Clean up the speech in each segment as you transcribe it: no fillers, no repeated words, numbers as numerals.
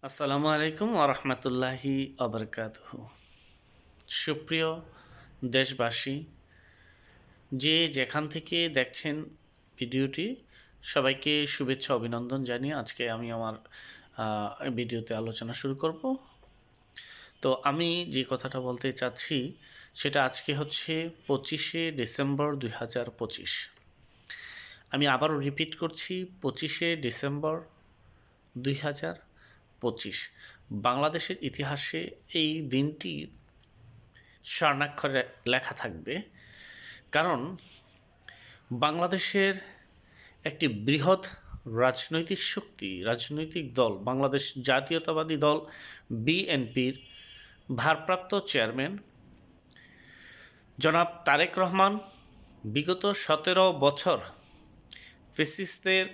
আসসালামু আলাইকুম ওরহমতুল্লাহি আবরকাতুহু। সুপ্রিয় দেশবাসী, যে যেখান থেকে দেখছেন ভিডিওটি, সবাইকে শুভেচ্ছা অভিনন্দন জানিয়ে আজকে আমি আমার ভিডিওতে আলোচনা শুরু করব। তো আমি যে কথাটা বলতে চাচ্ছি সেটা আজকে হচ্ছে 25শে ডিসেম্বর 2025। আমি আবারও রিপিট করছি, 25শে ডিসেম্বর 2025। বাংলাদেশের ইতিহাসে এই দিনটি স্বর্ণাক্ষরে লেখা থাকবে, কারণ বাংলাদেশের একটি বৃহৎ রাজনৈতিক শক্তি, রাজনৈতিক দল, বাংলাদেশ জাতীয়তাবাদী দল বিএনপির ভারপ্রাপ্ত চেয়ারম্যান জনাব তারেক রহমান বিগত 17 বছর ফ্যাসিস্টদের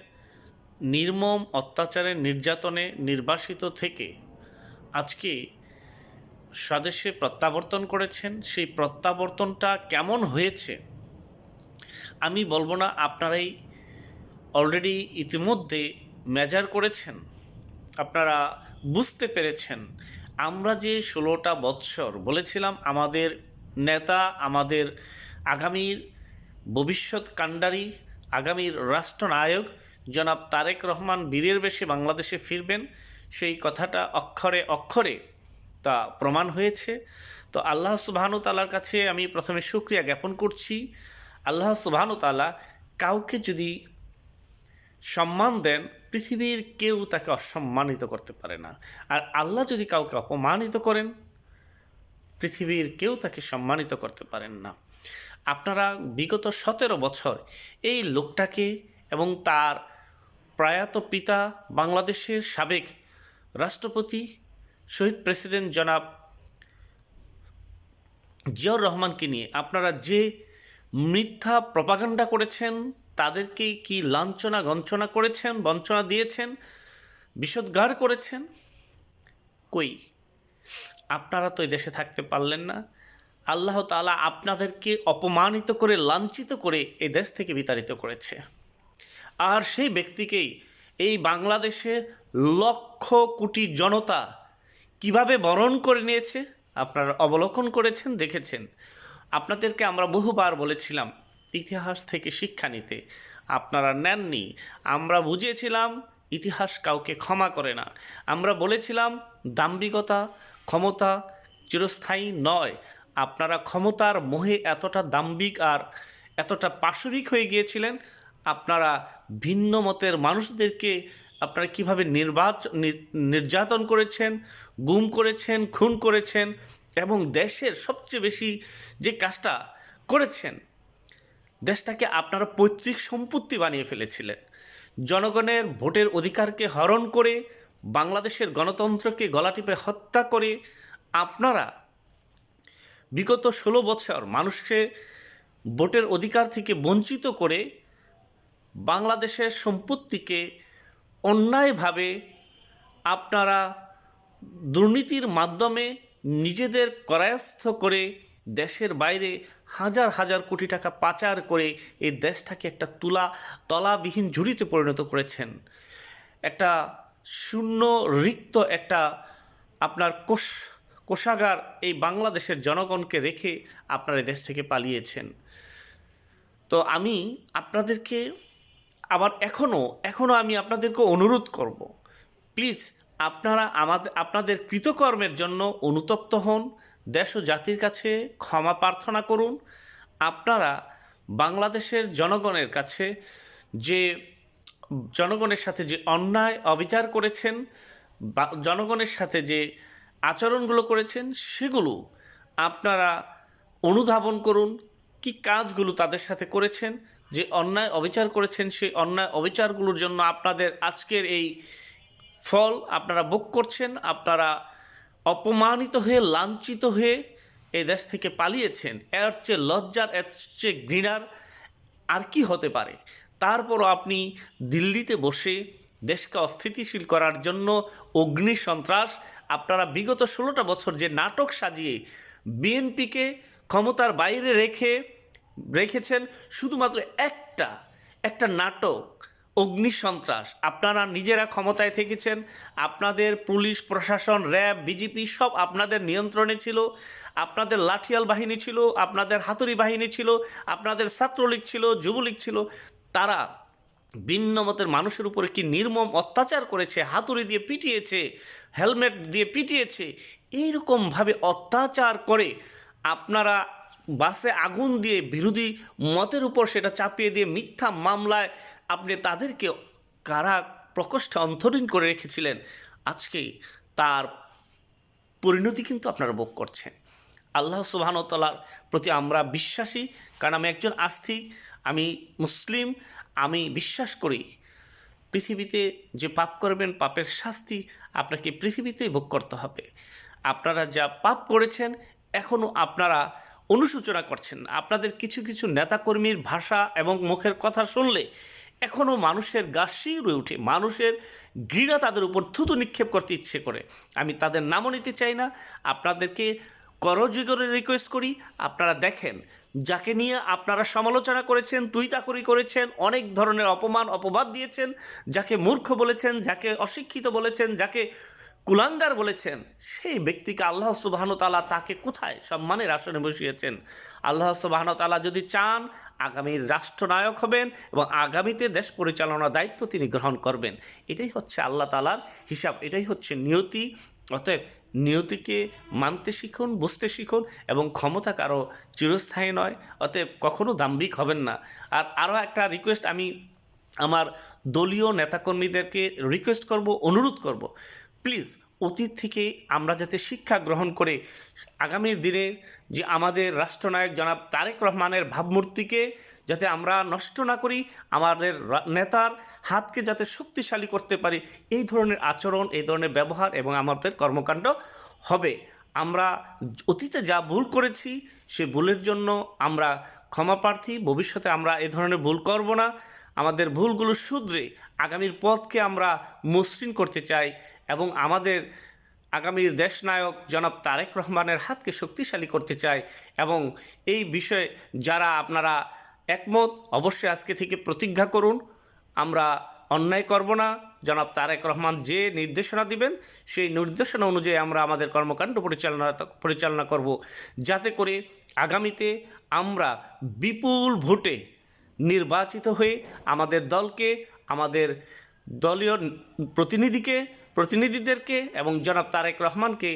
নির্মম অত্যাচারের নির্যাতনে নির্বাসিত থেকে আজকে স্বদেশে প্রত্যাবর্তন করেছেন। সেই প্রত্যাবর্তনটা কেমন হয়েছে আমি বলবো না, আপনারাই অলরেডি ইতিমধ্যে মেজার করেছেন, আপনারা বুঝতে পেরেছেন। আমরা যে 16টা বৎসর বলেছিলাম আমাদের নেতা, আমাদের আগামীর ভবিষ্যৎ কাণ্ডারি, আগামীর রাষ্ট্রনায়ক জনাব তারেক রহমান বীরের বেশে বাংলাদেশে ফিরবেন, সেই কথাটা অক্ষরে অক্ষরে তা প্রমাণ হয়েছে। তো আল্লাহ সুবহানাহু তাআলার কাছে আমি প্রথমে শুকরিয়া জ্ঞাপন করছি। আল্লাহ সুবহানাহু তাআলা কাউকে যদি সম্মান দেন, পৃথিবীর কেউ তাকে অসম্মানিত করতে পারে না। আর আল্লাহ যদি কাউকে অপমানিত করেন, পৃথিবীর কেউ তাকে সম্মানিত করতে পারেন না। আপনারা বিগত 17 বছর এই লোকটাকে এবং তার প্রয়াত পিতা বাংলাদেশের সাবেক রাষ্ট্রপতি শহীদ প্রেসিডেন্ট জনাব জিয়াউর রহমানকে নিয়ে আপনারা যে মিথ্যা প্রপাগান্ডা করেছেন, তাদেরকে কি লাঞ্ছনা গঞ্ছনা করেছেন, বঞ্চনা দিয়েছেন, বিষোদ্গার করেছেন, কই আপনারা তো এই দেশে থাকতে পারলেন না। আল্লাহ তাআলা আপনাদেরকে অপমানিত করে, লাঞ্ছিত করে এই দেশ থেকে বিতাড়িত করেছে। আর সেই ব্যক্তিকেই এই বাংলাদেশে লক্ষ কোটি জনতা কিভাবে বরণ করে নিয়েছে আপনারা অবলোকন করেছেন, দেখেছেন। আপনাদেরকে আমরা বহুবার বলেছিলাম ইতিহাস থেকে শিক্ষা নিতে, আপনারা নেননি। আমরা বুঝিয়েছিলাম ইতিহাস কাউকে ক্ষমা করে না। আমরা বলেছিলাম দাম্ভিকতা, ক্ষমতা চিরস্থায়ী নয়। আপনারা ক্ষমতার মোহে এতটা দাম্ভিক আর এতটা পাশবিক হয়ে গিয়েছিলেন, আপনারা ভিন্ন মতের মানুষদেরকে আপনারা কীভাবে নির্যাতন করেছেন, গুম করেছেন, খুন করেছেন, এবং দেশের সবচেয়ে বেশি যে কাজটা করেছেন, দেশটাকে আপনারা পৈতৃক সম্পত্তি বানিয়ে ফেলেছিলেন। জনগণের ভোটের অধিকারকে হরণ করে, বাংলাদেশের গণতন্ত্রকে গলাটিপে হত্যা করে আপনারা বিগত 16 বছর মানুষকে ভোটের অধিকার থেকে বঞ্চিত করে বাংলাদেশের সম্পত্তিকে অন্যায়ভাবে আপনারা দুর্নীতির মাধ্যমে নিজেদের করায়স্থ করে দেশের বাইরে হাজার হাজার কোটি টাকা পাচার করে এই দেশটাকে একটা তলাবিহীন ঝুড়িতে পরিণত করেছেন। একটা শূন্য রিক্ত একটা আপনার কোষাগার এই বাংলাদেশের জনগণকে রেখে আপনারা দেশ থেকে পালিয়েছেন। তো আমি আপনাদেরকে আবার এখনও আমি আপনাদেরকে অনুরোধ করব, প্লিজ আপনারা আপনাদের কৃতকর্মের জন্য অনুতপ্ত হন, দেশ ও জাতির কাছে ক্ষমা প্রার্থনা করুন। আপনারা বাংলাদেশের জনগণের কাছে যে জনগণের সাথে যে অন্যায় অবিচার করেছেন, জনগণের সাথে যে আচরণগুলো করেছেন, সেগুলো আপনারা অনুধাবন করুন। কি কাজগুলো তাদের সাথে করেছেন, যে অন্যায় অবিচার করেছেন, সেই অন্যায় অবিচারগুলোর জন্য আপনাদের আজকের এই ফল আপনারা ভোগ করছেন। আপনারা অপমানিত হয়ে, লাঞ্ছিত হয়ে এই দেশ থেকে পালিয়েছেন। এর চেয়ে লজ্জার, এর চেয়ে ঘৃণার আর কি হতে পারে? তারপরও আপনি দিল্লিতে বসে দেশকে অস্থিতিশীল করার জন্য অগ্নি সন্ত্রাস, আপনারা বিগত 16টা বছর যে নাটক সাজিয়ে বিএনপিকে ক্ষমতার বাইরে রেখেছেন, শুধুমাত্র একটা নাটক অগ্নিসন্ত্রাস, আপনারা নিজেরা ক্ষমতায় থেকেছেন, আপনাদের পুলিশ প্রশাসন, র্যাব, বিজেপি সব আপনাদের নিয়ন্ত্রণে ছিল, আপনাদের লাঠিয়াল বাহিনী ছিল, আপনাদের হাতুড়ি বাহিনী ছিল, আপনাদের ছাত্রলীগ ছিল, যুবলীগ ছিল। তারা ভিন্ন মতের মানুষের উপরে কি নির্মম অত্যাচার করেছে, হাতুড়ি দিয়ে পিটিয়েছে, হেলমেট দিয়ে পিটিয়েছে। এইরকমভাবে অত্যাচার করে আপনারা বাসে আগুন দিয়ে বিরোধী মতের উপর সেটা চাপিয়ে দিয়ে মিথ্যা মামলায় আপনি তাদেরকে কারা প্রকোষ্ঠে অন্তরীণ করে রেখেছিলেন। আজকে তার পরিণতি কিন্তু আপনারা ভোগ করছেন। আল্লাহ সুবহানাহু ওয়া তাআলার প্রতি আমরা বিশ্বাসী, কারণ আমি একজন আস্তিক, আমি মুসলিম। আমি বিশ্বাস করি পৃথিবীতে যে পাপ করবেন পাপের শাস্তি আপনাকে পৃথিবীতেই ভোগ করতে হবে। আপনারা যা পাপ করেছেন এখনও আপনারা অনুশোচনা করছেন না। আপনাদের কিছু কিছু নেতাকর্মীর ভাষা এবং মুখের কথা শুনলে এখনও মানুষের গা শিউরে ওঠে, মানুষের ঘৃণা তাদের উপর থুতু নিক্ষেপ করতে ইচ্ছে করে। আমি তাদের নামও নিতে চাই না। আপনাদেরকে করজোড়ে রিকোয়েস্ট করি, আপনারা দেখেন যাকে নিয়ে আপনারা সমালোচনা করেছেন, তুইতাকরি করেছেন, অনেক ধরনের অপমান অপবাদ দিয়েছেন, যাকে মূর্খ বলেছেন, যাকে অশিক্ষিত বলেছেন, যাকে কুলাঙ্গার বলেছেন, সেই ব্যক্তিকে আল্লাহ সুবহানাহু ওয়া তাআলা তাকে কোথায় সম্মানের আসনে বসিয়েছেন। আল্লাহ সুবহানাহু ওয়া তাআলা যদি চান আগামীর রাষ্ট্রনায়ক হবেন এবং আগামীতে দেশ পরিচালনার দায়িত্ব তিনি গ্রহণ করবেন। এটাই হচ্ছে আল্লাহ তাআলার হিসাব, এটাই হচ্ছে নিয়তি। অতএব নিয়তিকে মানতে শিখুন, বুঝতে শিখুন, এবং ক্ষমতা কারো চিরস্থায়ী নয়। অতএব কখনো দাম্ভিক হবেন না। আর আরও একটা রিকোয়েস্ট আমি আমার দলীয় নেতাকর্মীদেরকে রিকোয়েস্ট করব, অনুরোধ করব, প্লিজ অতীত থেকে আমরা যাতে শিক্ষা গ্রহণ করে আগামী দিনে যে আমাদের রাষ্ট্রনায়ক জনাব তারেক রহমানের ভাবমূর্তিকে যাতে আমরা নষ্ট না করি, আমাদের নেতার হাতকে যাতে শক্তিশালী করতে পারি, এই ধরনের আচরণ, এই ধরনের ব্যবহার এবং আমাদের কর্মকাণ্ড হবে। আমরা অতীতে যা ভুল করেছি সে ভুলের জন্য আমরা ক্ষমাপ্রার্থী। ভবিষ্যতে আমরা এ ধরনের ভুল করব না। আমাদের ভুলগুলো শুধরে আগামীর পথকে আমরা মসৃণ করতে চাই এবং আমাদের আগামীর দেশনায়ক জনাব তারেক রহমানের হাতকে শক্তিশালী করতে চাই। এবং এই বিষয়ে যারা আপনারা একমত অবশ্যই আজকে থেকে প্রতিজ্ঞা করুন, আমরা অন্যায় করব না। জনাব তারেক রহমান যে নির্দেশনা দিবেন সেই নির্দেশনা অনুযায়ী আমরা আমাদের কর্মকাণ্ড পরিচালনা করব, যাতে করে আগামীতে আমরা বিপুল ভোটে নির্বাচিত হয়ে আমাদের দলকে, আমাদের দলীয় প্রতিনিধিদেরকে এবং জনাব তারেক রহমানকে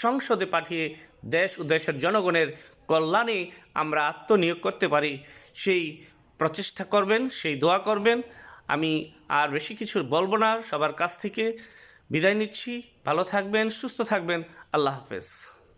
সংসদে পাঠিয়ে দেশ ও দেশের জনগণের কল্যাণে আমরা আত্মনিয়োগ করতে পারি, সেই প্রচেষ্টা করবেন, সেই দোয়া করবেন। আমি আর বেশি কিছু বলবো না, সবার কাছ থেকে বিদায় নিচ্ছি। ভালো থাকবেন, সুস্থ থাকবেন। আল্লাহ হাফেজ।